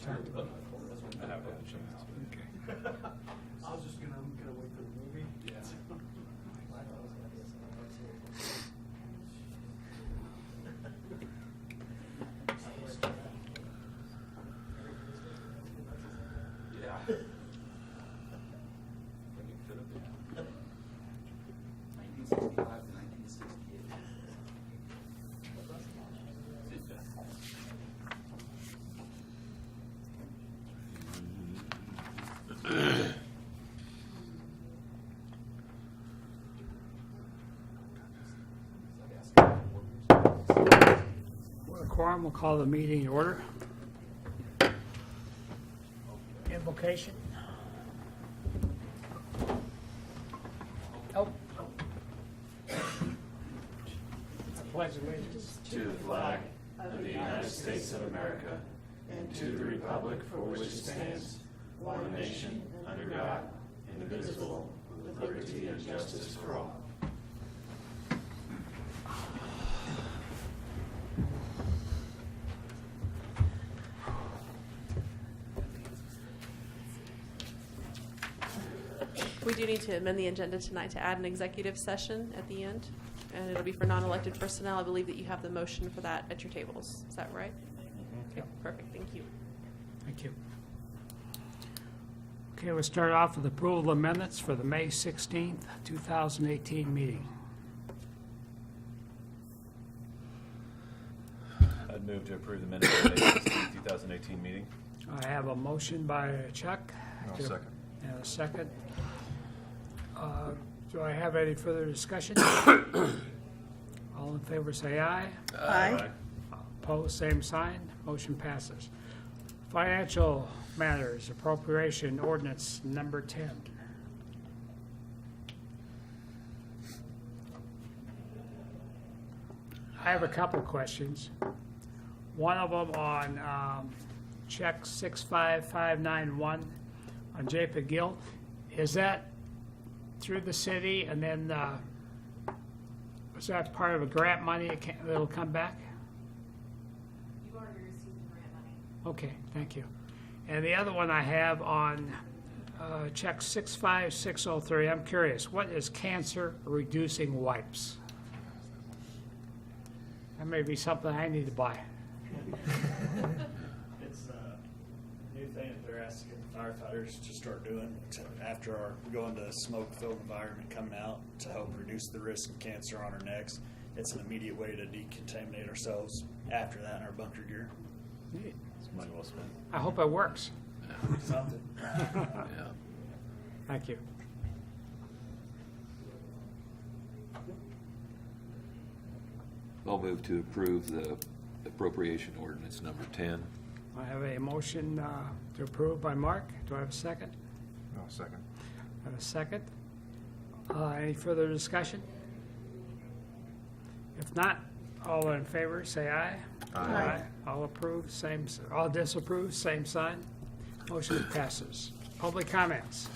I have other changes. Okay. I was just gonna wait for the movie. Yeah. Yeah. When you fit up there. 1965 to 1968. Well, quorum will call the meeting in order. Invocation. Oh. Pledge allegiance. To the flag of the United States of America and to the republic for which it stands, one nation, under God, indivisible, with liberty and justice for all. We do need to amend the agenda tonight to add an executive session at the end, and it'll be for non-elected personnel. I believe that you have the motion for that at your tables. Is that right? Okay, perfect. Thank you. Thank you. Okay, we'll start off with approval of minutes for the May 16th, 2018 meeting. I'd move to approve the minutes of the May 16th, 2018 meeting. I have a motion by Chuck. I'll to- second. And a second. Do I have any further discussion? All in favor say aye. Aye. Opposed, same sign. Motion passes. Financial matters, appropriation ordinance number 10. I have a couple of questions. One of them on check 65591 on JP Gill. Is that through the city, and then is that part of a grant money that'll come back? You've already received the grant money. Okay, thank you. And the other one I have on check 65603, I'm curious, what is cancer reducing wipes? That may be something I need to buy. It's a new thing that they're asking the firefighters to start doing after our going to smoke-filled environment coming out to help reduce the risk of cancer on our necks. It's an immediate way to decontaminate ourselves after that in our bunker gear. Neat. It's money well spent. I hope it works. Something. Yeah. Thank you. I'll move to approve the appropriation ordinance number 10. I have a motion to approve by Mark. Do I have a second? No, second. I have a second. Any further discussion? If not, all in favor, say aye. Aye. All approve, all disapprove, same sign. Motion passes. Public comments.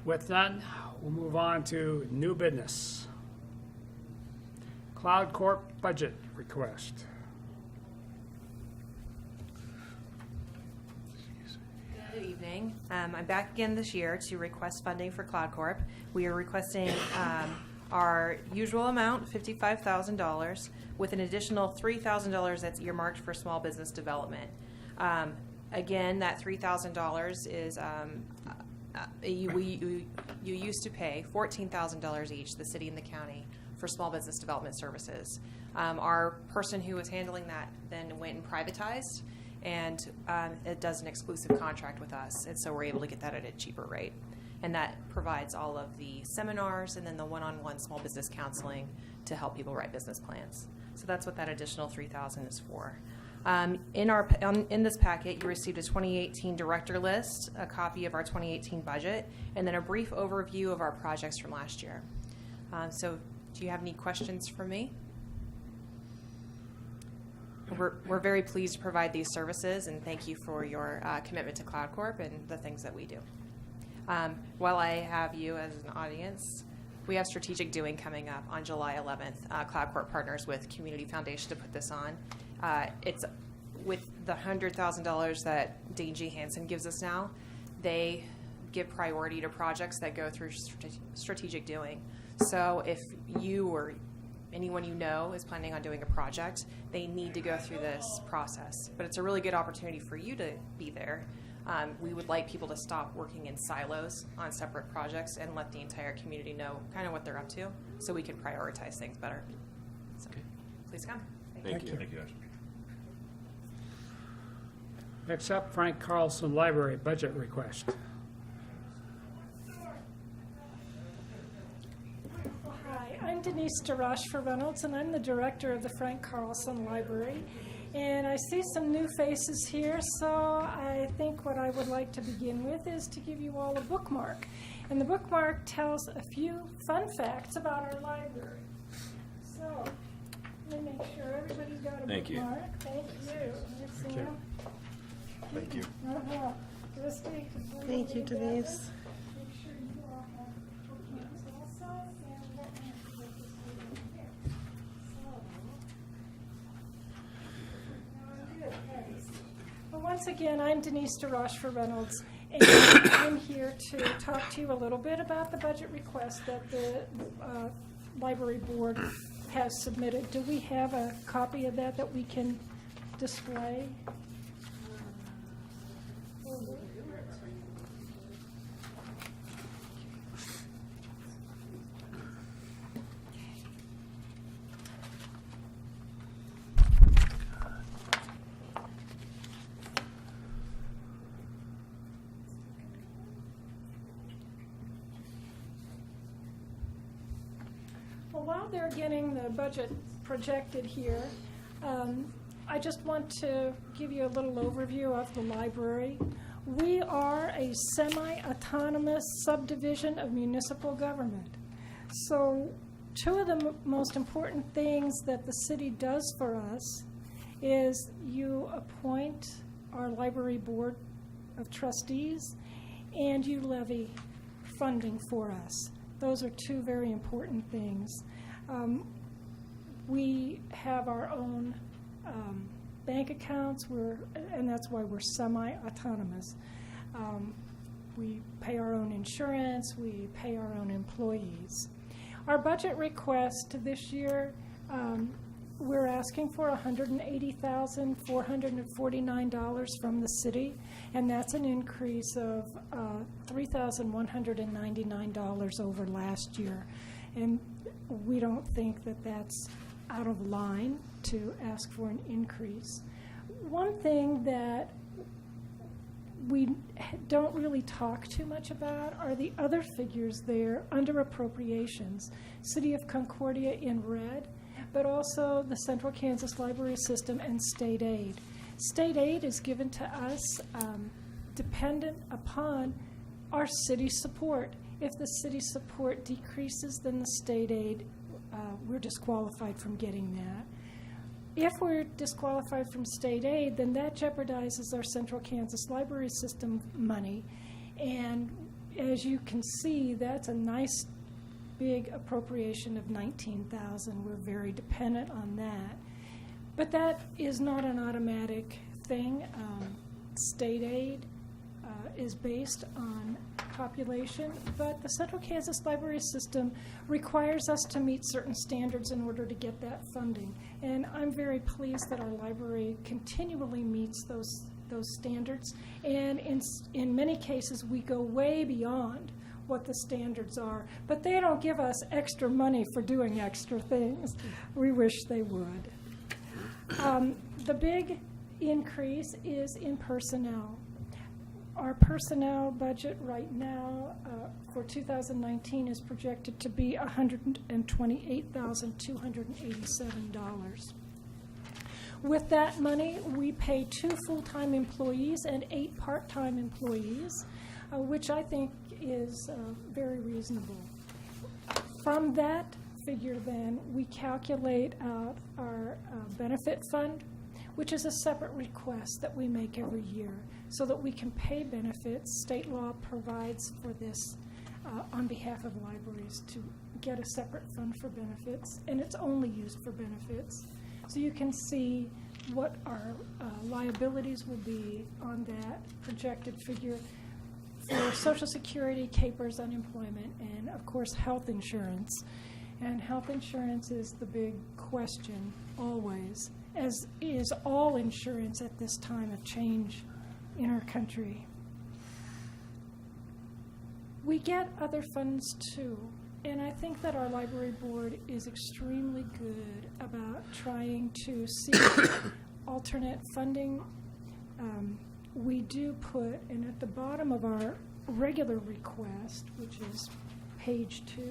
With none, we'll move on to new business. Cloud Corp budget request. Good evening. I'm back again this year to request funding for Cloud Corp. We are requesting our usual amount, $55,000, with an additional $3,000 that's earmarked for small business development. Again, that $3,000 is you used to pay $14,000 each, the city and the county, for small business development services. Our person who was handling that then went and privatized, and it does an exclusive contract with us, and so we're able to get that at a cheaper rate. And that provides all of the seminars and then the one-on-one small business counseling to help people write business plans. So that's what that additional $3,000 is for. In this packet, you received a 2018 director list, a copy of our 2018 budget, and then a brief overview of our projects from last year. So do you have any questions for me? We're very pleased to provide these services, and thank you for your commitment to Cloud Corp and the things that we do. While I have you as an audience, We have strategic doing coming up on July 11th. Cloud Court partners with Community Foundation to put this on. It's with the $100,000 that Dane G. Hansen gives us now. They give priority to projects that go through strategic doing. So if you or anyone you know is planning on doing a project, they need to go through this process. But it's a really good opportunity for you to be there. We would like people to stop working in silos on separate projects and let the entire community know kind of what they're up to so we can prioritize things better. So please come. Thank you. Thank you, Ashley. Next up, Frank Carlson Library budget request. Hi, I'm Denise DeRoche for Reynolds, and I'm the director of the Frank Carlson Library. And I see some new faces here, so I think what I would like to begin with is to give you all a bookmark. And the bookmark tells a few fun facts about our library. So let me make sure everybody's got a Thank you. bookmark. Thank you. Thank you. Thank you. Uh-huh. Christie, Thank you, Denise. make sure you all have bookmarks also, and let me put this over here. Well, once again, I'm Denise DeRoche for Reynolds, and I'm here to talk to you a little bit about the budget request that the library board has submitted. Do we have a copy of that we can display? Well, while they're getting the budget projected here, I just want to give you a little overview of the library. We are a semi-autonomous subdivision of municipal government. So two of the most important things that the city does for us is you appoint our library board of trustees and you levy funding for us. Those are two very important things. We have our own bank accounts, and that's why we're semi-autonomous. We pay our own insurance, we pay our own employees. Our budget request this year, we're asking for $180,449 from the city, and that's an increase of $3,199 over last year. And we don't think that that's out of line to ask for an increase. One thing that we don't really talk too much about are the other figures there under appropriations. City of Concordia in red, but also the Central Kansas Library System and state aid. State aid is given to us dependent upon our city support. If the city support decreases, then the state aid, we're disqualified from getting that. If we're disqualified from state aid, then that jeopardizes our Central Kansas Library System money. And as you can see, that's a nice big appropriation of $19,000. We're very dependent on that. But that is not an automatic thing. State aid is based on population, but the Central Kansas Library System requires us to meet certain standards in order to get that funding. And I'm very pleased that our library continually meets those standards. And in many cases, we go way beyond what the standards are. But they don't give us extra money for doing extra things. We wish they would. The big increase is in personnel. Our personnel budget right now for 2019 is projected to be $128,287. With that money, we pay 2 full-time employees and 8 part-time employees, which I think is very reasonable. From that figure, then, we calculate out our benefit fund, which is a separate request that we make every year so that we can pay benefits. State law provides for this on behalf of libraries to get a separate fund for benefits, and it's only used for benefits. So you can see what our liabilities will be on that projected figure for Social Security, CAPERS, unemployment, and of course health insurance. And health insurance is the big question always, as is all insurance at this time of change in our country. We get other funds too, and I think that our library board is extremely good about trying to seek alternate funding. We do put, and at the bottom of our regular request, which is page 2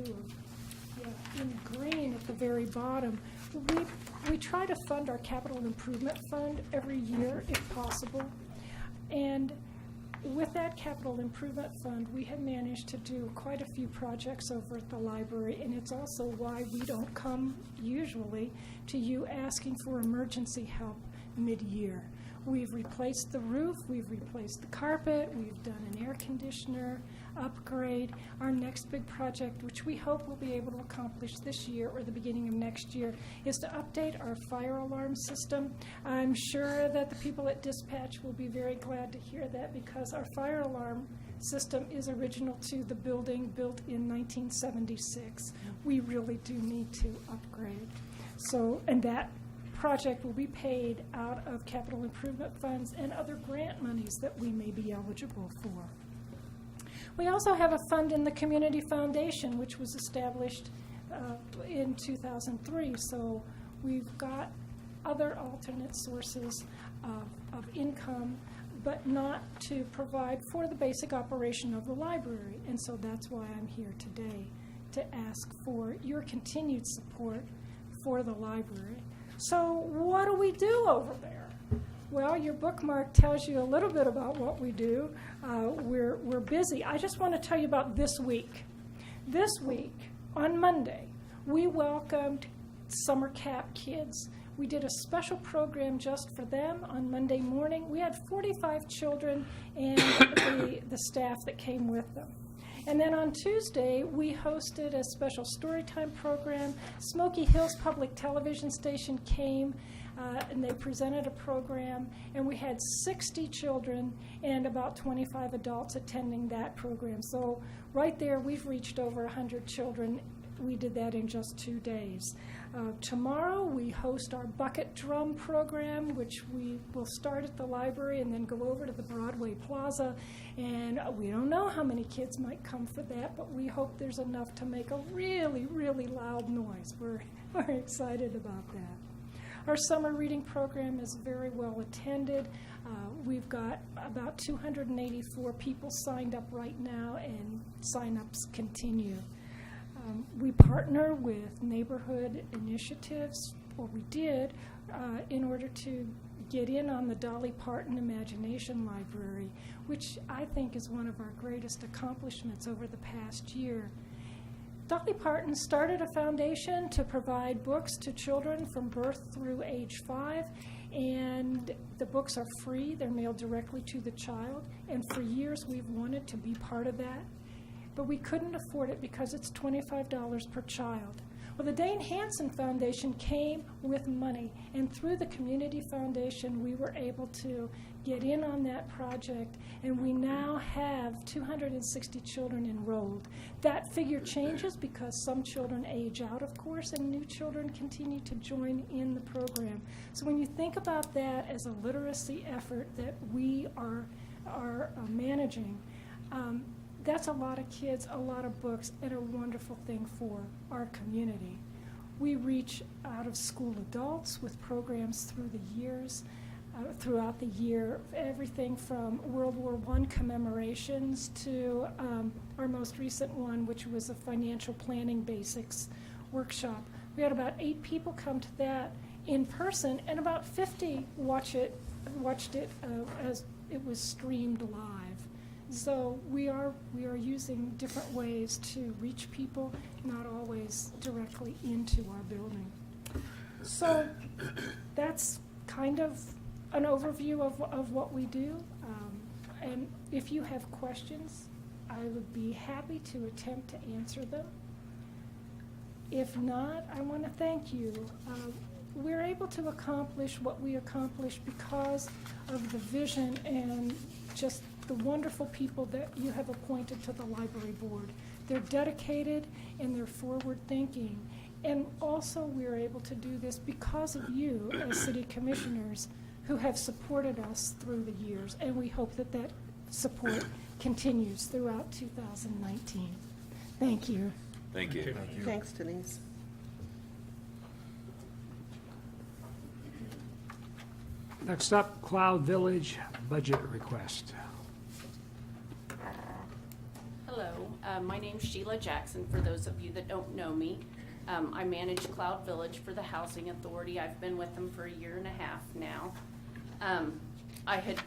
of, in green at the very bottom, we try to fund our capital improvement fund every year if possible. And with that capital improvement fund, we have managed to do quite a few projects over at the library, and it's also why we don't come usually to you asking for emergency help mid-year. We've replaced the roof, we've replaced the carpet, we've done an air conditioner upgrade. Our next big project, which we hope we'll be able to accomplish this year or the beginning of next year, is to update our fire alarm system. I'm sure that the people at dispatch will be very glad to hear that, because our fire alarm system is original to the building, built in 1976. We really do need to upgrade. So, and that project will be paid out of capital improvement funds and other grant monies that we may be eligible for. We also have a fund in the Community Foundation, which was established in 2003. So we've got other alternate sources of income, but not to provide for the basic operation of the library. And so that's why I'm here today, to ask for your continued support for the library. So what do we do over there? Well, your bookmark tells you a little bit about what we do. We're busy. I just want to tell you about this week. This week, on Monday, we welcomed summer camp kids. We did a special program just for them on Monday morning. We had 45 children and the staff that came with them. And then on Tuesday, we hosted a special storytime program. Smoky Hills Public Television Station came, and they presented a program, and we had 60 children and about 25 adults attending that program. So right there, we've reached over 100 children. We did that in just 2 days. Tomorrow, we host our bucket drum program, which we will start at the library and then go over to the Broadway Plaza. And we don't know how many kids might come for that, but we hope there's enough to make a really, really loud noise. We're excited about that. Our summer reading program is very well attended. We've got about 284 people signed up right now, and sign-ups continue. We partner with neighborhood initiatives, or we did, in order to get in on the Dolly Parton Imagination Library, which I think is one of our greatest accomplishments over the past year. Dolly Parton started a foundation to provide books to children from birth through age 5, and the books are free. They're mailed directly to the child, and for years we've wanted to be part of that. But we couldn't afford it because it's $25 per child. Well, the Dane Hansen Foundation came with money, and through the Community Foundation, we were able to get in on that project, and we now have 260 children enrolled. That figure changes because some children age out, of course, and new children continue to join in the program. So when you think about that as a literacy effort that we are managing, that's a lot of kids, a lot of books, and a wonderful thing for our community. We reach out-of-school adults with programs throughout the year, everything from World War I commemorations to our most recent one, which was a financial planning basics workshop. We had about 8 people come to that in person, and about 50 watched it as it was streamed live. So we are using different ways to reach people, not always directly into our building. So that's kind of an overview of what we do. And if you have questions, I would be happy to attempt to answer them. If not, I want to thank you. We're able to accomplish what we accomplished because of the vision and just the wonderful people that you have appointed to the library board. They're dedicated and they're forward-thinking. And also, we're able to do this because of you as city commissioners who have supported us through the years. And we hope that that support continues throughout 2019. Thank you. Thank you. Thanks, Denise. Next up, Cloud Village budget request. Hello, my name's Sheila Jackson, for those of you that don't know me. I manage Cloud Village for the Housing Authority. I've been with them for 1.5 years now. I had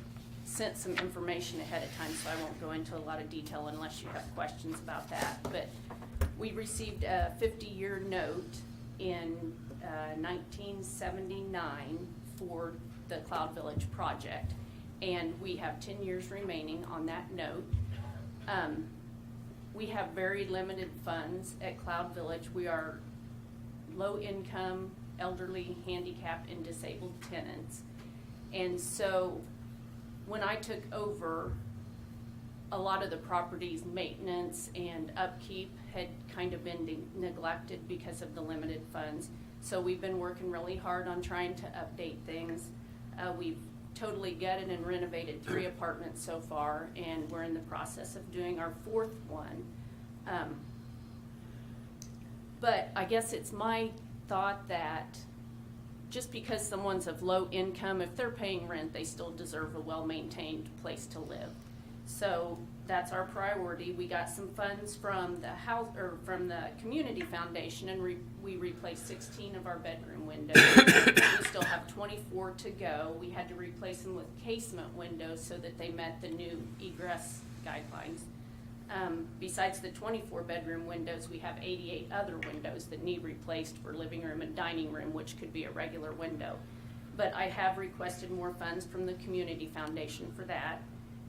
sent some information ahead of time, so I won't go into a lot of detail unless you have questions about that. But we received a 50-year note in 1979 for the Cloud Village project, and we have 10 years remaining on that note. We have very limited funds at Cloud Village. We are low-income, elderly, handicapped, and disabled tenants. And so when I took over, a lot of the property's maintenance and upkeep had kind of been neglected because of the limited funds. So we've been working really hard on trying to update things. We've totally gutted and renovated 3 apartments so far, and we're in the process of doing our 4th one. But I guess it's my thought that just because someone's of low income, if they're paying rent, they still deserve a well-maintained place to live. So that's our priority. We got some funds from the from the community foundation, and we replaced 16 of our bedroom windows. We still have 24 to go. We had to replace them with casement windows so that they met the new egress guidelines. Besides the 24 bedroom windows, we have 88 other windows that need replaced for living room and dining room, which could be a regular window. But I have requested more funds from the community foundation for that.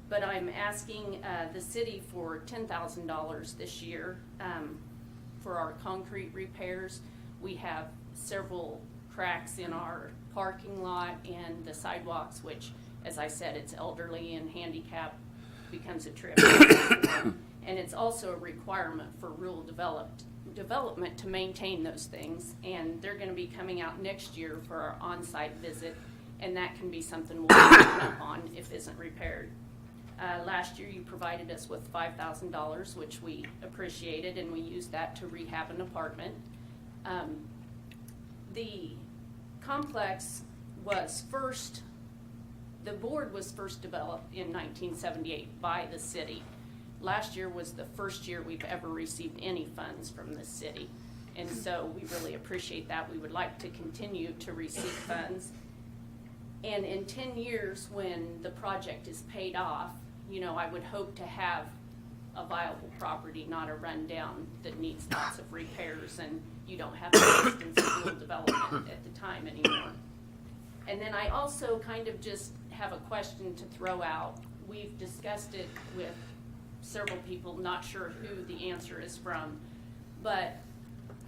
But I'm asking the city for $10,000 this year for our concrete repairs. We have several cracks in our parking lot and the sidewalks, which, as I said, it's elderly and handicapped, becomes a trip. And it's also a requirement for rural development to maintain those things. And they're going to be coming out next year for our on-site visit, and that can be something we'll pick up on if isn't repaired. Last year you provided us with $5,000, which we appreciated, and we used that to rehab an apartment. The complex was the board was first developed in 1978 by the city. Last year was the first year we've ever received any funds from the city, and so we really appreciate that. We would like to continue to receive funds. And in 10 years, when the project is paid off, I would hope to have a viable property, not a rundown that needs lots of repairs, and you don't have the instance of rural development at the time anymore. And then I also kind of just have a question to throw out. We've discussed it with several people, not sure who the answer is from, but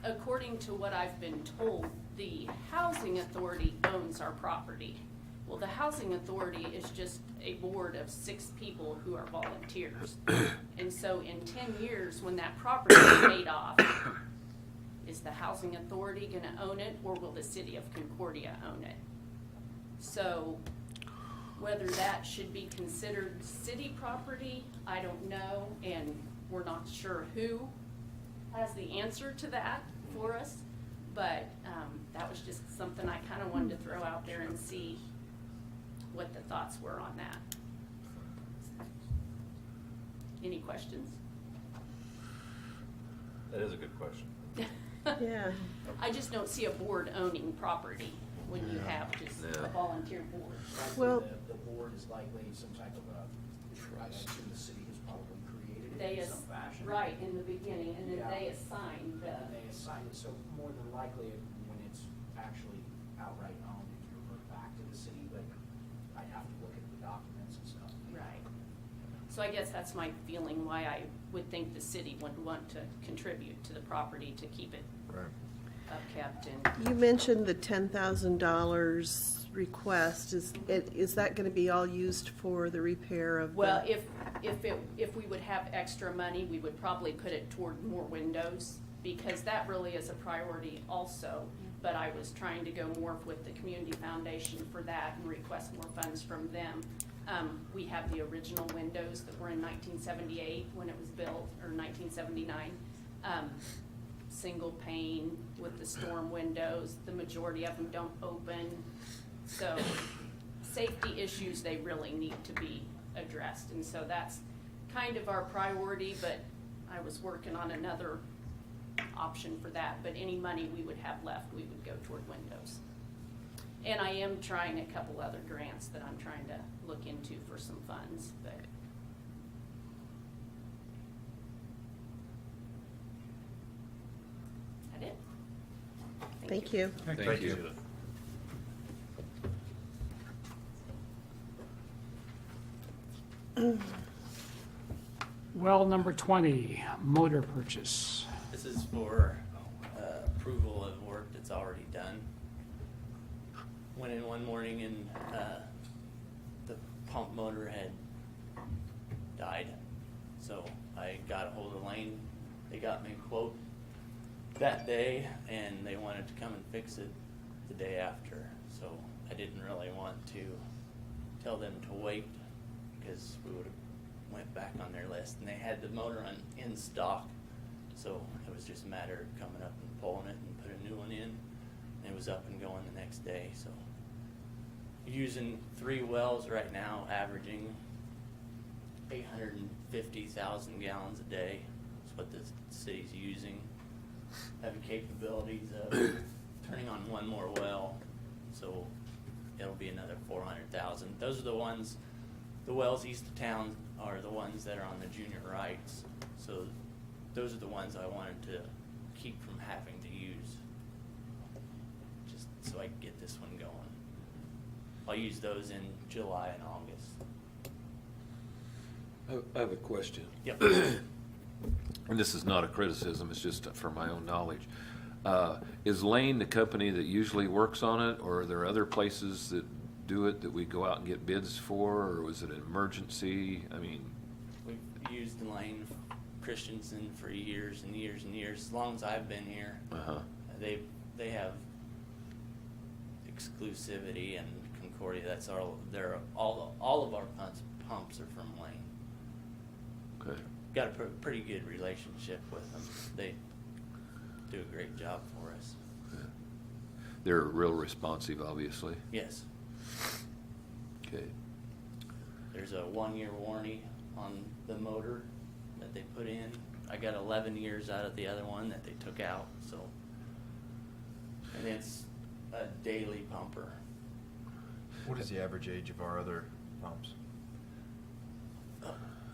according to what I've been told, the housing authority owns our property. Well, the housing authority is just a board of 6 people who are volunteers. And so in 10 years, when that property is paid off, is the housing authority going to own it, or will the city of Concordia own it? So whether that should be considered city property, I don't know, and we're not sure who has the answer to that for us. But that was just something I kind of wanted to throw out there and see what the thoughts were on that. Any questions? That is a good question. Yeah. I just don't see a board owning property when you have just a volunteer board. Well- The board is likely some type of a, I assume the city has probably created it They in some fashion. right in the beginning, and then Yeah. they assign the. And they assign it, so more than likely, when it's actually outright owned, it can revert back to the city, but I'd have to look at the documents and stuff. Right. So I guess that's my feeling why I would think the city would want to contribute to the property to keep it upkept and You mentioned the $10,000 request. Is that going to be all used for the repair of the? well, if we would have extra money, we would probably put it toward more windows, because that really is a priority also. But I was trying to go more with the community foundation for that and request more funds from them. We have the original windows that were in 1978 when it was built, or 1979. Single pane with the storm windows. The majority of them don't open. So safety issues, they really need to be addressed. And so that's kind of our priority, but I was working on another option for that. But any money we would have left, we would go toward windows. And I am trying a couple other grants that I'm trying to look into for some funds, but. That it? Thank you. Thank you. Well, number 20, motor purchase. This is for approval of work that's already done. Went in one morning and the pump motor had died. So I got a hold of Lane. They got me a quote that day, and they wanted to come and fix it the day after. So I didn't really want to tell them to wait, because we would have went back on their list, and they had the motor in stock. So it was just a matter of coming up and pulling it and put a new one in. And it was up and going the next day. So using 3 wells right now, averaging 850,000 gallons a day is what the city's using. Having capabilities of turning on one more well, so it'll be another 400,000. Those are the ones, the wells east of town are the ones that are on the junior rights. So those are the ones I wanted to keep from having to use, just so I can get this one going. I'll use those in July and August. I have a question. Yep. And this is not a criticism, it's just for my own knowledge. Is Lane the company that usually works on it, or are there other places that do it that we go out and get bids for, or was it an emergency? I mean, We've used Lane Christensen for years and years and years, as long as I've been here. They have exclusivity, and Concordia, that's all of our pumps are from Lane. okay. Got a pretty good relationship with them. They do a great job for us. They're real responsive, obviously. Yes. Okay. There's a 1-year warranty on the motor that they put in. I got 11 years out of the other one that they took out, so. And it's a daily pumper. What is the average age of our other pumps?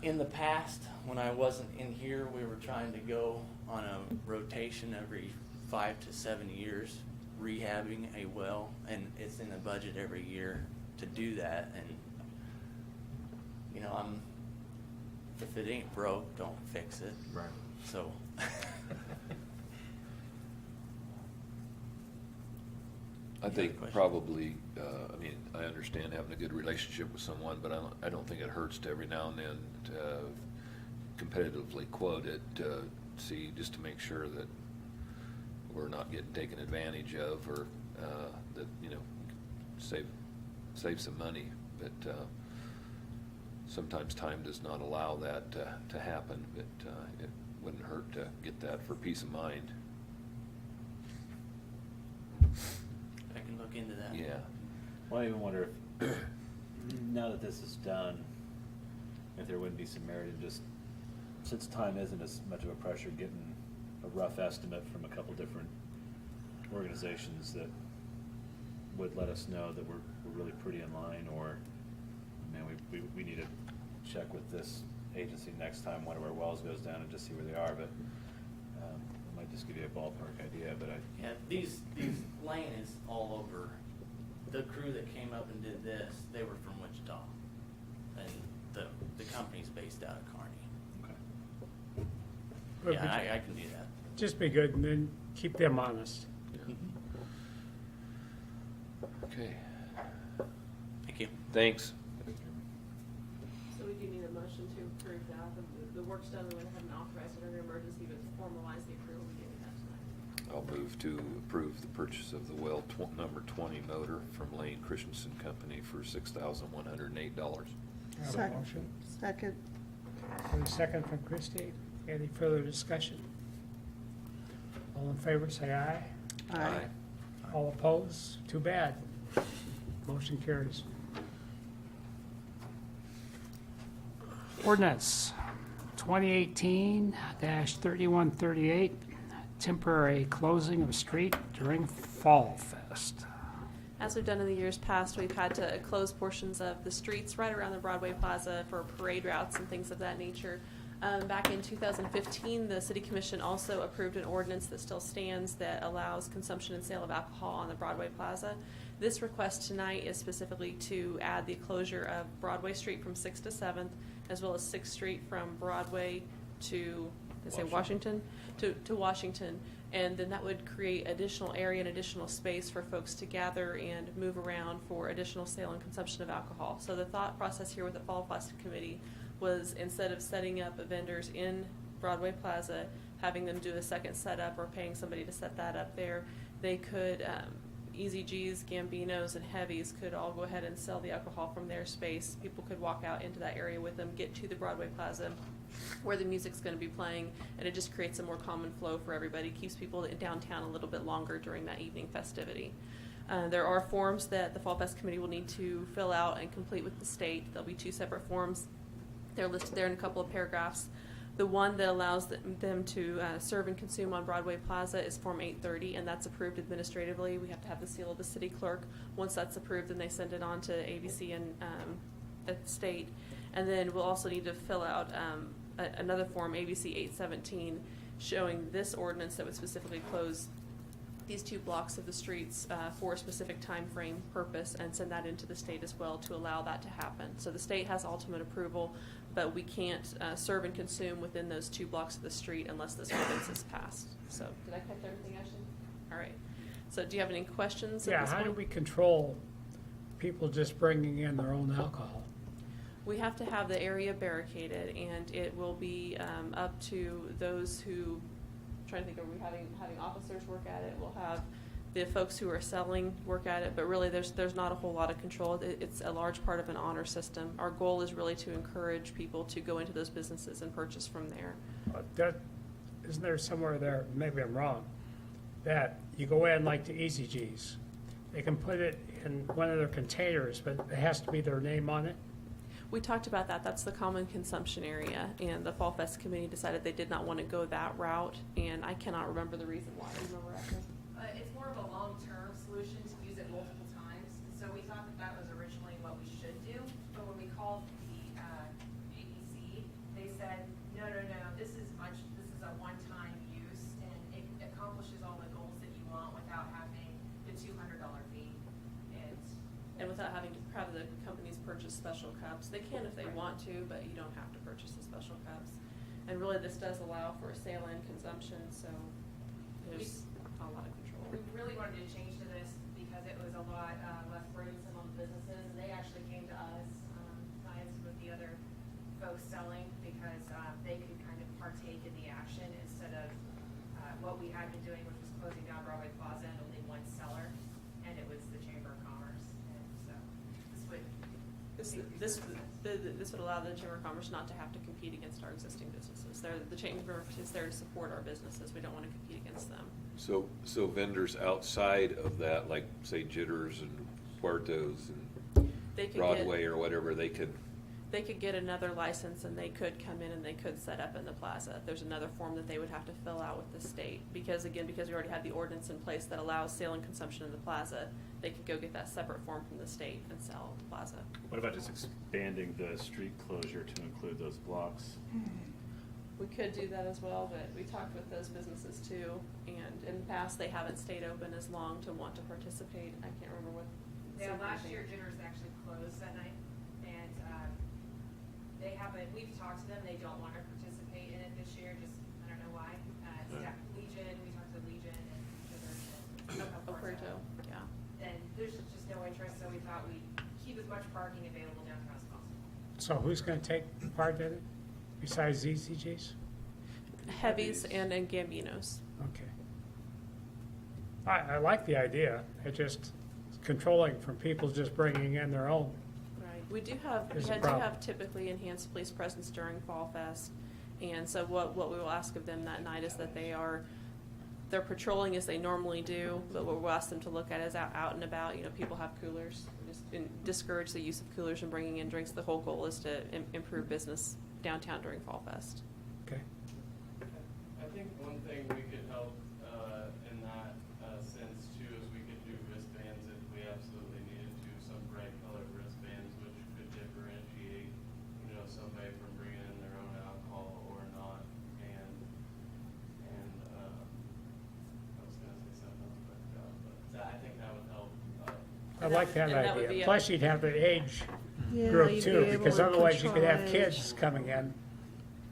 In the past, when I wasn't in here, we were trying to go on a rotation every 5 to 7 years, rehabbing a well, and it's in the budget every year to do that. And you know, if it ain't broke, don't fix it. Right. So. I think question? probably, I mean, I understand having a good relationship with someone, but I don't think it hurts to every now and then to competitively quote it, see, just to make sure that we're not getting taken advantage of, or that, you know, save some money. But sometimes time does not allow that to happen, but it wouldn't hurt to get that for peace of mind. I can look into that. Yeah. Well, I even wonder if, now that this is done, if there wouldn't be some merit in just, since time isn't as much of a pressure, getting a rough estimate from a couple different organizations that would let us know that we're really pretty in line, or, man, we need to check with this agency next time one of our wells goes down and just see where they are, but it might just give you a ballpark idea, but Yeah, these Lane is all over. The crew that came up and did this, they were from Wichita, and the company's based out of Kearney. okay. Yeah, I can do that. Just be good, and then keep them honest. Okay, Thank you. thanks. So we do need a motion to approve that. The work's done, we went ahead and authorized it under emergency, but to formalize the approval, we do that tonight. I'll move to approve the purchase of the well number 20 motor from Lane Christensen Company for $6,108. I have a Second. motion. Second. And a second from Christie. Any further discussion? All in favor, say aye. Aye. All opposed? Too bad. Motion carries. Ordinance 2018-3138, temporary closing of street during Fall Fest. As we've done in the years past, we've had to close portions of the streets right around the Broadway Plaza for parade routes and things of that nature. Back in 2015, the City Commission also approved an ordinance that still stands that allows consumption and sale of alcohol on the Broadway Plaza. This request tonight is specifically to add the closure of Broadway Street from 6th to 7th, as well as 6th Street from Broadway to, did I say Washington? To Washington. And then that would create additional area and additional space for folks to gather and move around for additional sale and consumption of alcohol. So the thought process here with the Fall Fest Committee was, instead of setting up vendors in Broadway Plaza, having them do a second setup or paying somebody to set that up there, they could, Easy G's, Gambinos, and Heavies could all go ahead and sell the alcohol from their space. People could walk out into that area with them, get to the Broadway Plaza where the music's going to be playing, and it just creates a more common flow for everybody, keeps people in downtown a little bit longer during that evening festivity. There are forms that the Fall Fest Committee will need to fill out and complete with the state. There'll be 2 separate forms. They're listed there in a couple of paragraphs. The one that allows them to serve and consume on Broadway Plaza is Form 830, and that's approved administratively. We have to have the seal of the city clerk. Once that's approved, then they send it on to ABC and at the state. And then we'll also need to fill out another form, ABC 817, showing this ordinance that would specifically close these 2 blocks of the streets for a specific time frame purpose, and send that into the state as well to allow that to happen. So the state has ultimate approval, but we can't serve and consume within those 2 blocks of the street unless this ordinance is passed. So did I catch everything, Ashley? All right. So do you have any questions? Yeah, at this how do point? we control people just bringing in their own alcohol? We have to have the area barricaded, and it will be up to those who, trying to think, are we having officers work at it? We'll have the folks who are selling work at it, but really there's not a whole lot of control. It's a large part of an honor system. Our goal is really to encourage people to go into those businesses and purchase from there. Isn't there somewhere there, maybe I'm wrong, that you go in like the Easy G's, they can put it in one of their containers, but it has to be their name on it? We talked about that. That's the common consumption area, and the Fall Fest Committee decided they did not want to go that route, and I cannot remember the reason why. Do you remember, Ashley? It's more of a long-term solution to use it multiple times. So we thought that was originally what we should do, but when we called the ABC, they said, no, this is a one-time use, and it accomplishes all the goals that you want without having the $200 fee. And without having to have the companies purchase special cups. They can if they want to, but you don't have to purchase the special cups. And really, this does allow for sale and consumption, so there's a lot of control. We really wanted to change to this because it was a lot less burdensome on businesses. And they actually came to us, clients with the other folks selling, because they could kind of partake in the action instead of what we had been doing, which was closing down Broadway Plaza and only one seller, and it was the Chamber of Commerce. And so This would allow the Chamber of Commerce not to have to compete against our existing businesses. The Chamber is there to support our businesses. We don't want to compete against them. So vendors outside of that, like say Jitters and Puertos and They could Broadway or whatever, they could, They could get another license and they could come in and they could set up in the plaza. There's another form that they would have to fill out with the state. Because we already had the ordinance in place that allows sale and consumption in the plaza, they could go get that separate form from the state and sell at the plaza. What about just expanding the street closure to include those blocks? We could do that as well, but we talked with those businesses too, and in the past, they haven't stayed open as long to want to participate. I can't remember what. Yeah, last year Jitters actually closed that night, and we've talked to them, they don't want to participate in it this year, just, I don't know why. Legion, we talked to Legion, and interest, so we thought we'd keep as much parking available downtown as possible. So who's going to take part in it besides ZCGs? Heavies and Gambinos. Okay. I like the idea. It just controlling from people just bringing in their own. Right. We do have typically enhanced police presence during Fall Fest. And so what we will ask of them that night is that they're patrolling as they normally do, but what we'll ask them to look at is out and about. You know, people have coolers. Just discourage the use of coolers and bringing in drinks. The whole goal is to improve business downtown during Fall Fest. Okay. I think one thing we could help in that sense too is we could do wristbands if we absolutely needed to, some bright colored wristbands which could differentiate, somebody from bringing in their own alcohol or not. And I was gonna say something else, but I forgot. But I think that would help. I like that And that would idea. be Plus, you'd have the age Yeah, group you'd too, be able because to otherwise you could control have age. kids coming in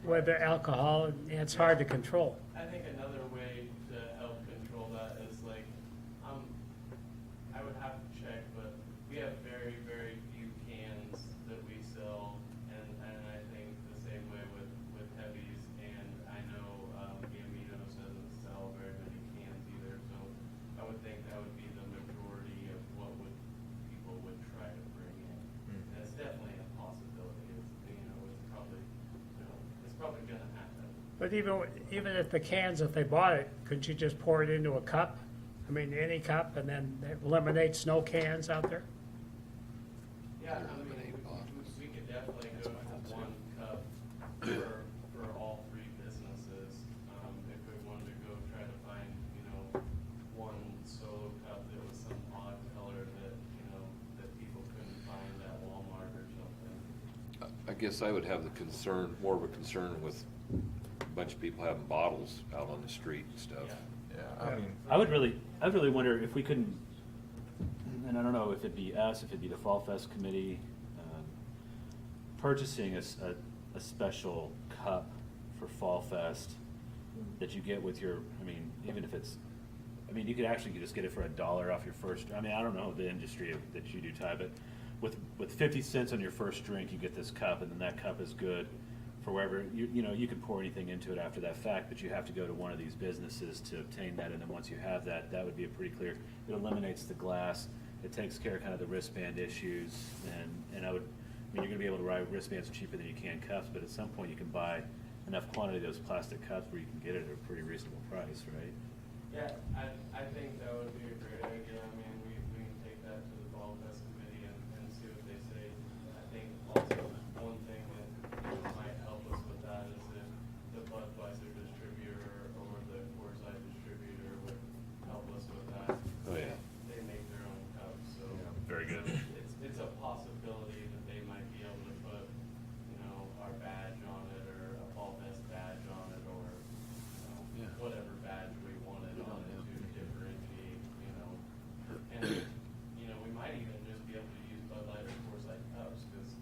with the alcohol, and it's hard to control. I think another way to help control that is I would have to check, but we have very, very few cans that we sell, and I think the same way with heavies, and I know Gambino's doesn't sell very many cans either, so I would think that would be the majority of what people would try to bring in. And it's definitely a possibility. It's probably gonna happen. But even if the cans, if they bought it, couldn't you just pour it into a cup? I mean, any cup, and then eliminate snow cans out there? Yeah, we could definitely go to one cup for all three businesses. If we wanted to go try to find, one solo cup that was some odd color that people couldn't find at Walmart or something. I guess I would have more of a concern with a bunch of people having bottles out on the street and stuff. Yeah, I would really wonder if we couldn't, and I don't know if it'd be us, if it'd be the Fall Fest committee, purchasing a special cup for Fall Fest that you get with your, even if it's, you could actually just get it for $1 off your first, I don't know the industry that you do, Ty, but with 50 cents on your first drink, you get this cup, and then that cup is good for wherever, you can pour anything into it after that fact, but you have to go to one of these businesses to obtain that, and then once you have that, that would be a pretty clear, it eliminates the glass, it takes care of kind of the wristband issues, and you're gonna be able to buy wristbands cheaper than you can cups, but at some point you can buy enough quantity of those plastic cups where you can get it at a pretty reasonable price, right? Yeah, I think that would be a great idea. We can take that to the Fall Fest committee and see what they say. I think also one thing that might help us with that is if the Budweiser distributor or the Coors Light distributor would help us with that. Oh, yeah. They make their own cups, so. Very good. It's a possibility that they might be able to put, our badge on it or a Fall Fest badge on it or, Yeah. whatever badge we wanted on it to differentiate, And, we might even just be able to use Bud Light or Coors Light cups because,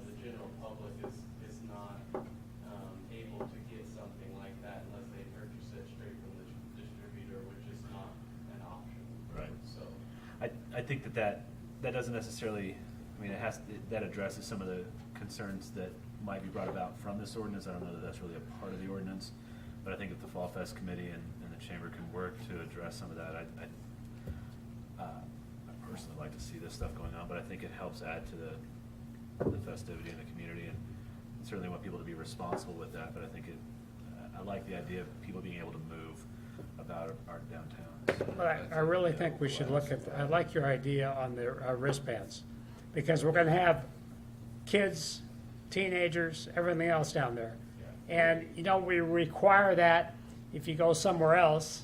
the general public is not able to get something like that unless they purchase it straight from the distributor, which is not an option. Right. So. I think that doesn't necessarily, that addresses some of the concerns that might be brought about from this ordinance. I don't know that that's really a part of the ordinance, but I think if the Fall Fest committee and the chamber can work to address some of that, I personally like to see this stuff going on, but I think it helps add to the festivity in the community, and certainly want people to be responsible with that, but I think I like the idea of people being able to move about our downtown. But I really think we should look at, I like your idea on the wristbands, because we're gonna have kids, teenagers, everything else down there. And, we require that if you go somewhere else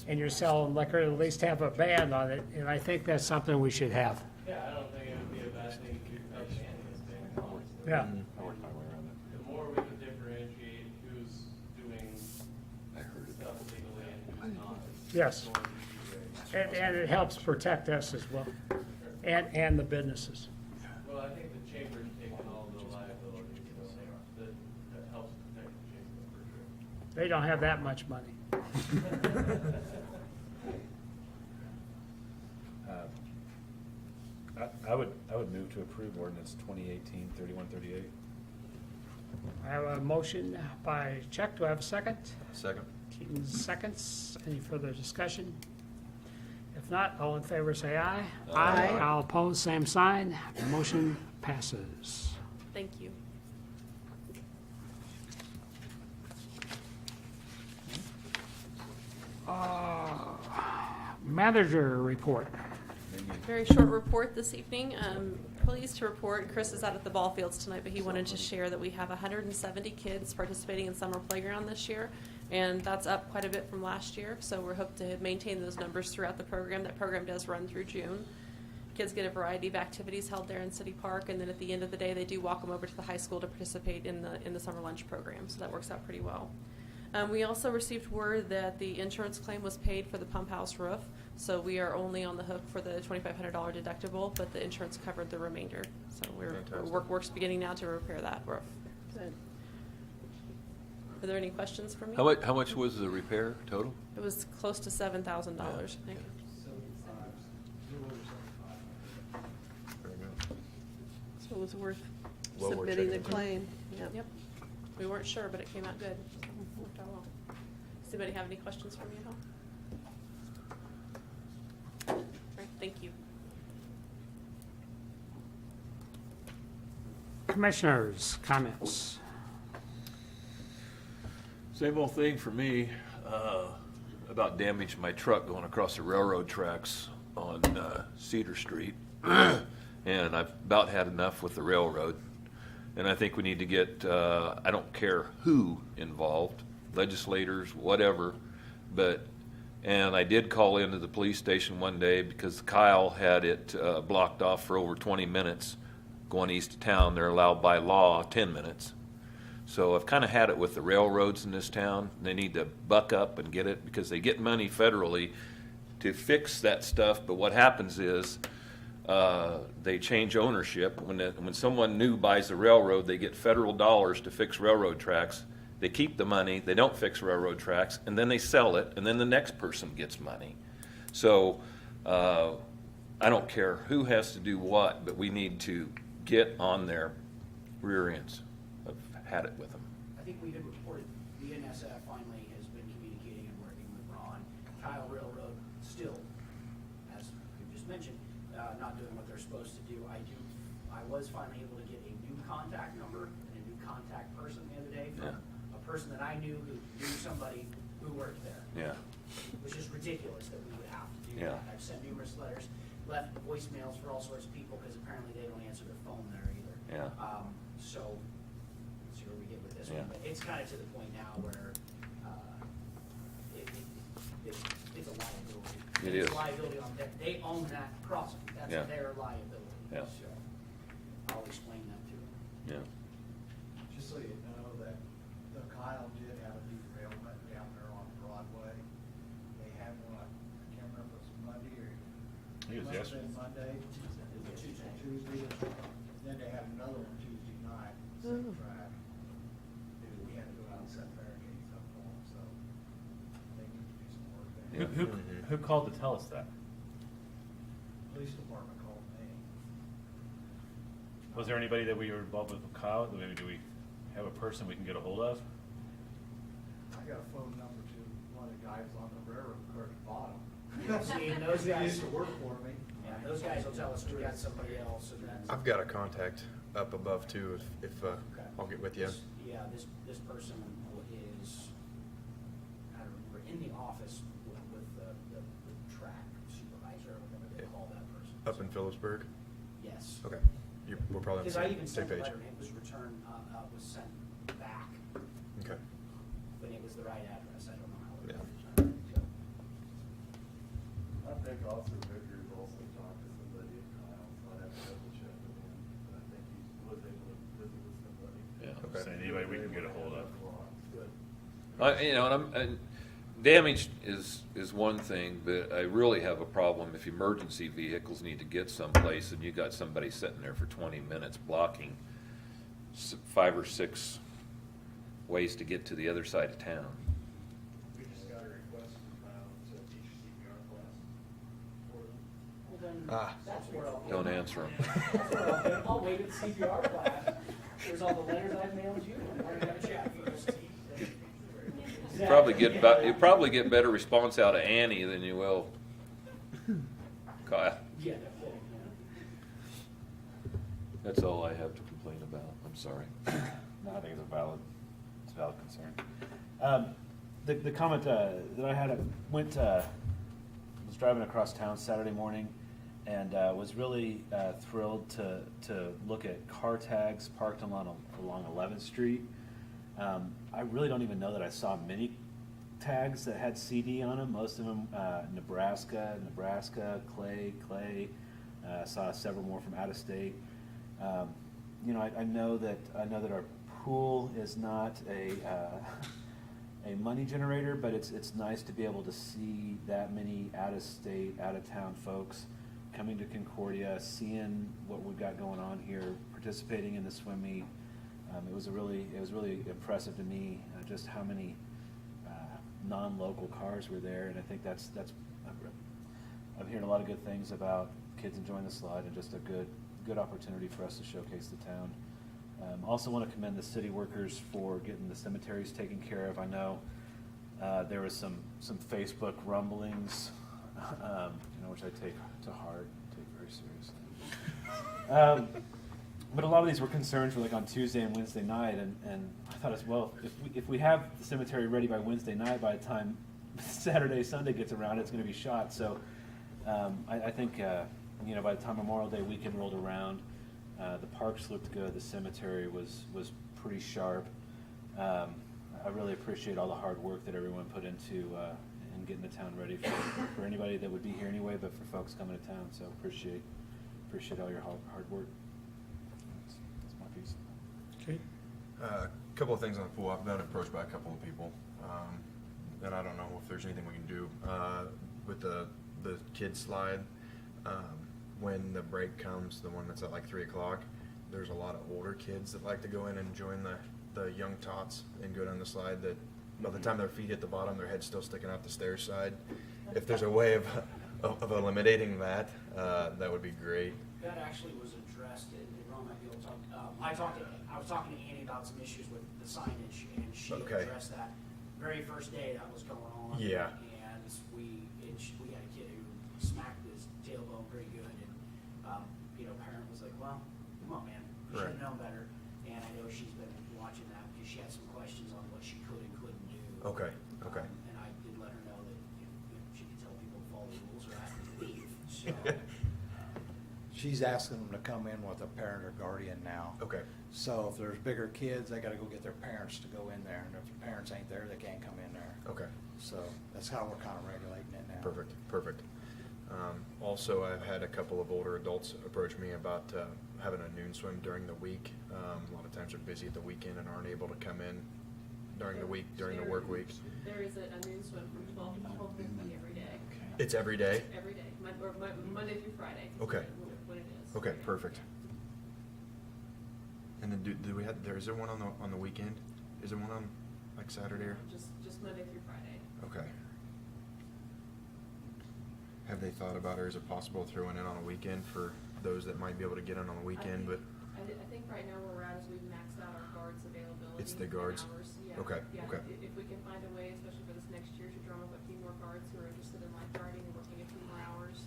and you're selling liquor, at least have a band on it, and I think that's something we should have. Yeah, I don't think it would be a bad thing to do cups and wristbands, honestly. Yeah. I worked my way around it. The more we can differentiate who's doing stuff legally and who's not. Yes. It's going to be great. And it helps protect us as well, and the businesses. Well, I think the chamber's taking all the liability, so that helps protect the chamber for sure. They don't have that much money. I would move to approve ordinance 2018-3138. I have a motion by Chuck. Do I have a second? Second. Keaton seconds. Any further discussion? If not, all in favor say aye. Aye. All opposed, same sign. Motion passes. Thank you. Manager report. Very short report this evening. Pleased to report, Chris is out at the ball fields tonight, but he wanted to share that we have 170 kids participating in summer playground this year, and that's up quite a bit from last year. So we hope to maintain those numbers throughout the program. That program does run through June. Kids get a variety of activities held there in City Park, and then at the end of the day, they do walk them over to the high school to participate in the summer lunch program. So that works out pretty well. We also received word that the insurance claim was paid for the pump house roof, so we are only on the hook for the $2,500 deductible, but the insurance covered the remainder. So work's beginning now to repair that roof. Good. Are there any questions for me? How much was the repair total? It was close to $7,000, I think. Very good. So it was worth Well worth submitting the checking into. claim. Yep. We weren't sure, but it came out good. Worked out well. Does anybody have any questions for me at all? All right, thank you. Commissioners, comments. Same old thing for me. About damaged my truck going across the railroad tracks on Cedar Street. And I've about had enough with the railroad. And I think we need to get, I don't care who involved, legislators, whatever, and I did call into the police station one day because Kyle had it blocked off for over 20 minutes going east of town. They're allowed by law 10 minutes. So I've kind of had it with the railroads in this town. They need to buck up and get it because they get money federally to fix that stuff, but what happens is they change ownership. When someone new buys the railroad, they get federal dollars to fix railroad tracks. They keep the money, they don't fix railroad tracks, and then they sell it, and then the next person gets money. So I don't care who has to do what, but we need to get on their rear ends. I've had it with them. I think we had reported, the NSF finally has been communicating and working with Ron. Kyle Railroad still, as you just mentioned, not doing what they're supposed to do. I was finally able to get a new contact number and a new contact person the other day from a person that I knew who knew somebody who worked there. Yeah. Which is ridiculous that we would have to do Yeah. that. I've sent numerous letters, left voicemails for all sorts of people because apparently they don't answer their phone there either. Yeah. So, let's see where we get with this Yeah. one. But it's kind of to the point now where it's a liability. It It's is. a liability on them. They own that crossing. That's Yeah. their liability. Yeah. So, I'll explain that to them. Yeah. Just so you know, that the Kyle did have a derailment down there on Broadway. They had one, I can't remember if it was Monday or. It was must have yesterday. been Monday. Tuesday. Then they had another one Tuesday night, same track. We had to go out and set barricades up for them, so they need to do some work there. Who called to tell us that? Police department called me. Was there anybody that we were involved with Kyle? Do we have a person we can get a hold of? I got a phone number to one of the guys on the railroad car at the bottom. See, and those He guys. used to work for me. Yeah, those guys will tell us we got somebody else, and that's. I've got a contact up above too, if I'll get with you. Yeah, this person is, I don't remember, in the office with the track supervisor, or whatever they call that person. Up in Phillipsburg? Yes. Okay. We're probably on the Because I even same sent a page. letter, and it was returned, was sent back, Okay. but it was the right address, I don't know how it Yeah. was returned, so. I think Officer Vickers also talked to somebody at Kyle, so I'd have to double check with him, but I think he was able to visit with somebody. Yeah. Okay. So anybody we can get a hold of. Good. And damage is one thing, but I really have a problem if emergency vehicles need to get someplace and you got somebody sitting there for 20 minutes blocking 5 or 6 ways to get to the other side of town. We just got a request from Kyle to teach a CPR class for them. then that's where I'll. Don't answer them. That's where I'll go. I'll wait at CPR class. There's all the letters I've mailed you, and we're gonna chat first. You'll probably get better response out of Annie than you will Kyle. Yeah, no kidding, That's all I have to complain about. I'm sorry. No, I think it's a valid concern. The comment that I had, was driving across town Saturday morning, and was really thrilled to look at car tags parked along 11th Street. I really don't even know that I saw many tags that had CD on them. Most of them Nebraska, Clay. Saw several more from out of state. You know, I know that our pool is not a money generator, but it's nice to be able to see that many out of state, out of town folks coming to Concordia, seeing what we've got going on here, participating in the swim meet. It was really impressive to me just how many non-local cars were there, and I think that's I'm hearing a lot of good things about kids enjoying the slide, and just a good opportunity for us to showcase the town. Also want to commend the city workers for getting the cemeteries taken care of. I know there was some Facebook rumblings, which I take to heart, take very seriously. But a lot of these were concerns for like on Tuesday and Wednesday night, and I thought as well, if we have the cemetery ready by Wednesday night, by the time Saturday, Sunday gets around, it's going to be shot. So I think by the time Memorial Day weekend rolled around, the parks looked good. The cemetery was pretty sharp. I really appreciate all the hard work that everyone put into in getting the town ready for anybody that would be here anyway, but for folks coming to town. So appreciate all your hard work. That's my piece. Okay. A couple of things on the pool. I've been approached by a couple of people, and I don't know if there's anything we can do with the kid slide. When the break comes, the one that's at like 3 o'clock, there's a lot of older kids that like to go in and join the young tots and go down the slide. That by the time their feet hit the bottom, their head's still sticking out the stairs side. If there's a way of eliminating that, that would be great. That actually was addressed, and Ron might be able to talk. I was talking to Annie about some issues with the signage, and she addressed that very first day that was going on. Yeah. And we had a kid who smacked his tailbone pretty good, and parent was like, "Well, come on, man, you should have known better." And I know she's been watching that because she had some questions on what she could and couldn't do. Okay. And I did let her know that she could tell people to follow the rules or ask them to leave. So. She's asking them to come in with a parent or guardian now. Okay. So if there's bigger kids, they gotta go get their parents to go in there, and if the parents ain't there, they can't come in there. Okay. So that's how we're kinda regulating it now. Perfect. Also, I've had a couple of older adults approach me about having a noon swim during the week. A lot of times they're busy at the weekend and aren't able to come in during the week, during the work week. There is a noon swim from 12 to 12:50 every day. It's every day? Every day, Monday through Friday. Okay. When it is. Okay, perfect. And then do we have, is there one on the weekend? Is there one on like Saturday or? Just Monday through Friday. Okay. Have they thought about, or is it possible throwing in on a weekend for those that might be able to get in on the weekend, but? I think right now where we're at is we've maxed out our guards availability. It's the and guards? hours. Yeah. Okay, Yeah. okay. If we can find a way, especially for this next year, to drum up a few more guards who are interested in lifeguarding and working a few more hours,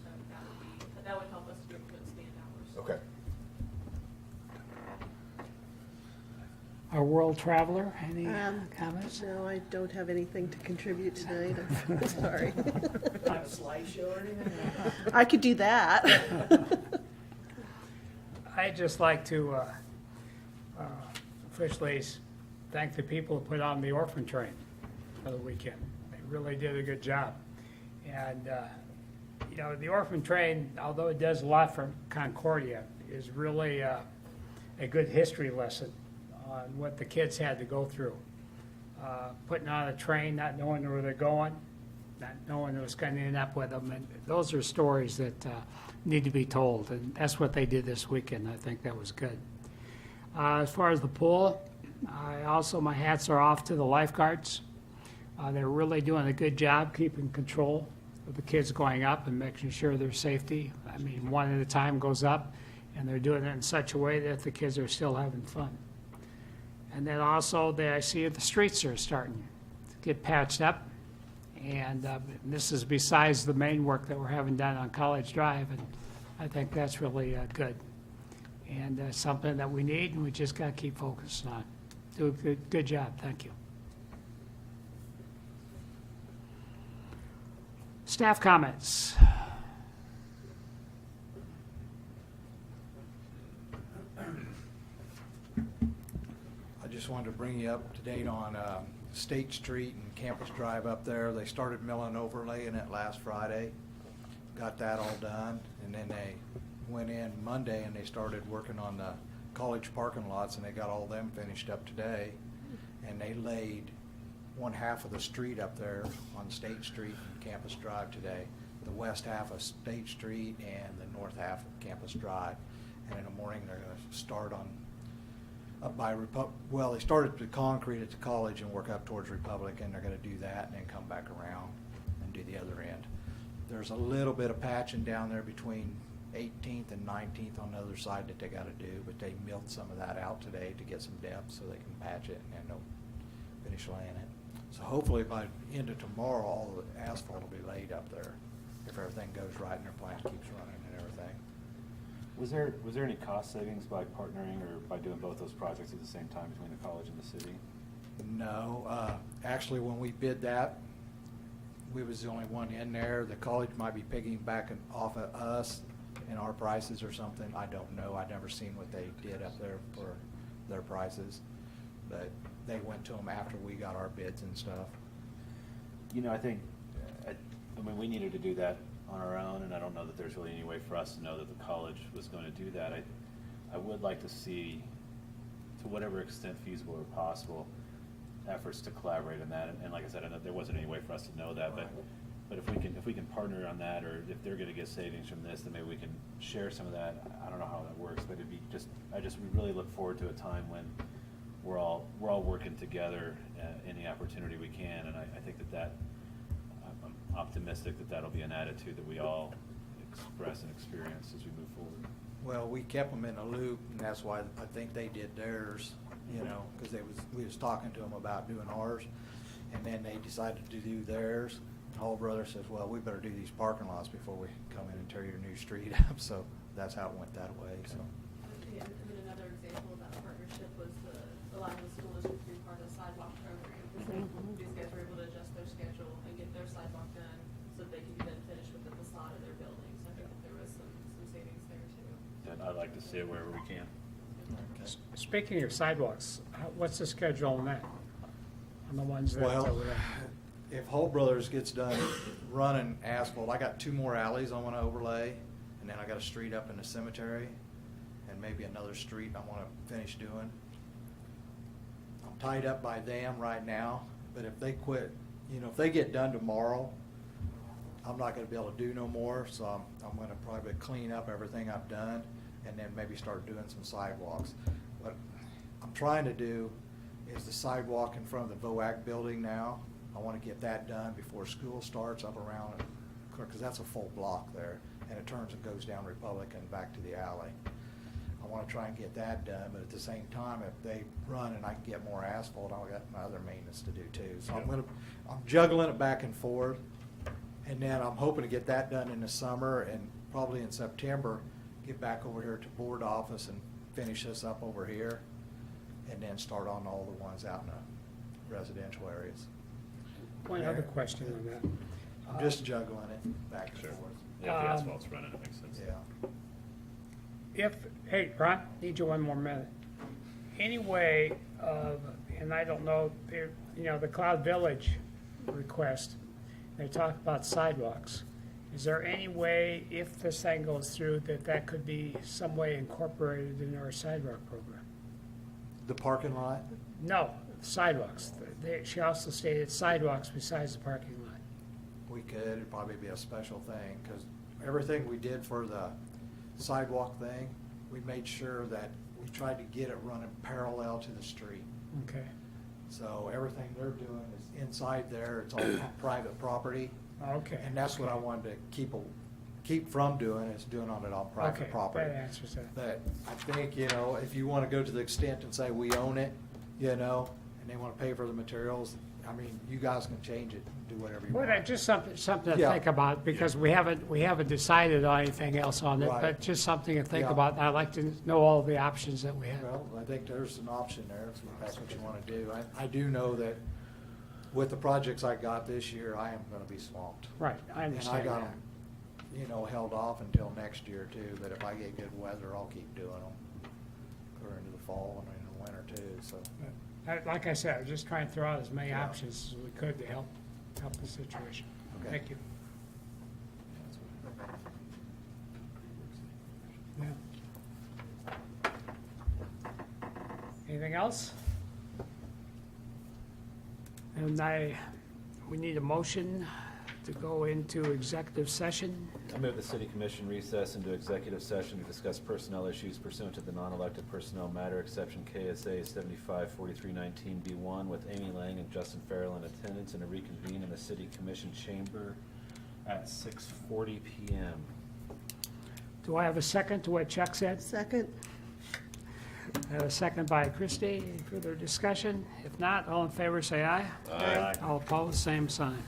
that would help us to be able to expand hours. Okay. Our world traveler, any comments? No, I don't have anything to contribute tonight. I'm sorry. Have a slideshow or anything? I could do that. I'd just like to officially thank the people who put on the orphan train for the weekend. They really did a good job. And, the orphan train, although it does a lot for Concordia, is really a good history lesson on what the kids had to go through. Putting on a train, not knowing where they're going, not knowing what's going to end up with them. And those are stories that need to be told, and that's what they did this weekend. I think that was good. As far as the pool, my hats are off to the lifeguards. They're really doing a good job keeping control of the kids going up and making sure their safety. I mean, one at a time goes up, and they're doing it in such a way that the kids are still having fun. And then also, I see the streets are starting to get patched up, and this is besides the main work that we're having done on College Drive, and I think that's really good. And something that we need, and we just got to keep focusing on. Do a good job. Thank you. Staff comments. I just wanted to bring you up to date on State Street and Campus Drive up there. They started milling overlaying it last Friday. Got that all done, and then they went in Monday and they started working on the college parking lots, and they got all them finished up today. And they laid one half of the street up there on State Street and Campus Drive today, the west half of State Street and the north half of Campus Drive. And in the morning, they're going to start on up by well, they started the concrete at the college and work up towards Republic, and they're going to do that and then come back around and do the other end. There's a little bit of patching down there between 18th and 19th on the other side that they got to do, but they milled some of that out today to get some depth so they can patch it, and then they'll finish laying it. So hopefully by the end of tomorrow, all the asphalt will be laid up there, if everything goes right and their plant keeps running and everything. Was there any cost savings by partnering or by doing both those projects at the same time between the college and the city? No, actually, when we bid that, we was the only one in there. The college might be piggybacking off of us in our prices or something. I don't know. I've never seen what they did up there for their prices, but they went to them after we got our bids and stuff. You know, I think, I mean, we needed to do that on our own, and I don't know that there's really any way for us to know that the college was going to do that. I would like to see, to whatever extent feasible or possible, efforts to collaborate on that. And like I said, I know there wasn't any way for us to know that, but if we can partner on that, or if they're going to get savings from this, then maybe we can share some of that. I don't know how that works, but it'd be we really look forward to a time when we're all working together in the opportunity we can, and I think that I'm optimistic that that'll be an attitude that we all express and experience as we move forward. Well, we kept them in a loop, and that's why I think they did theirs, you know, because we was talking to them about doing ours, and then they decided to do theirs. Hall Brothers says, well, we better do these parking lots before we come in and tear your new street up, so that's how it went that way, so. Yeah, and then another example of that partnership was allowing the school district to be part of the sidewalk program. These guys were able to adjust their schedule and get their sidewalk done so that they could then finish with the facade of their buildings. I think that there was some savings there too. And I'd like to see it wherever we can. Speaking of sidewalks, what's the schedule on that? On the ones that Well, over there? if Hull Brothers gets done running asphalt, I got 2 more alleys I want to overlay, and then I got a street up in the cemetery, and maybe another street I want to finish doing. I'm tied up by them right now, but if they quit, you know, if they get done tomorrow, I'm not going to be able to do no more, so I'm going to probably clean up everything I've done, and then maybe start doing some sidewalks. What I'm trying to do is the sidewalk in front of the VOAC building now. I want to get that done before school starts up around it, because that's a full block there, and it turns and goes down Republic and back to the alley. I want to try and get that done, but at the same time, if they run and I can get more asphalt, I've got my other maintenance to do too. So I'm juggling it back and forth, and then I'm hoping to get that done in the summer, and probably in September, get back over here to board office and finish this up over here, and then start on all the ones out in the residential areas. One other question on that. I'm just juggling it back and forth. Yeah, if the asphalt's running, it makes sense. Yeah. Hey, Ron, need you one more minute. Any way of, and I don't know, you know, the Cloud Village request, they talk about sidewalks. Is there any way, if this thing goes through, that could be some way incorporated in our sidewalk program? The parking lot? No, sidewalks. She also stated sidewalks besides the parking lot. We could, it'd probably be a special thing, because everything we did for the sidewalk thing, we made sure that we tried to get it running parallel to the street. Okay. So everything they're doing is inside there, it's all private property, Okay. And that's what I wanted to keep from doing, is doing on it on private Okay, property. that answers that. But I think, if you want to go to the extent and say we own it, and they want to pay for the materials, I mean, you guys can change it, do whatever you Well, want. that's just something to Yeah. think about, because we haven't decided on anything else on it, Right. but just something to think Yeah. about. I'd like to know all the options that we have. Well, I think there's an option there, if that's what you want to do. I do know that with the projects I got this year, I am going to be swamped. Right, I understand And I got that. them, held off until next year too, but if I get good weather, I'll keep doing them. Or into the fall and in the winter too, so. Like I said, I was just trying to throw out as many Yeah. options as we could to help the situation. Okay. Thank you. Yeah. Anything else? And we need a motion to go into executive session. I move the city commission recess into executive session to discuss personnel issues pursuant to the non-elected personnel matter exception KSA 754319B1 with Amy Lang and Justin Farrell in attendance, and to reconvene in the city commission chamber at 6:40 PM. Do I have a second to what Chuck said? Second? I have a second by Christie. Any further discussion? If not, all in favor say aye. Aye. All opposed, same sign.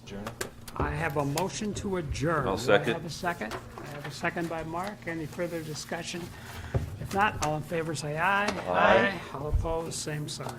Adjourn. I have a motion to adjourn. I'll Do second. I have a second? I have a second by Mark. Any further discussion? If not, all in favor say aye. Aye. All opposed, same sign.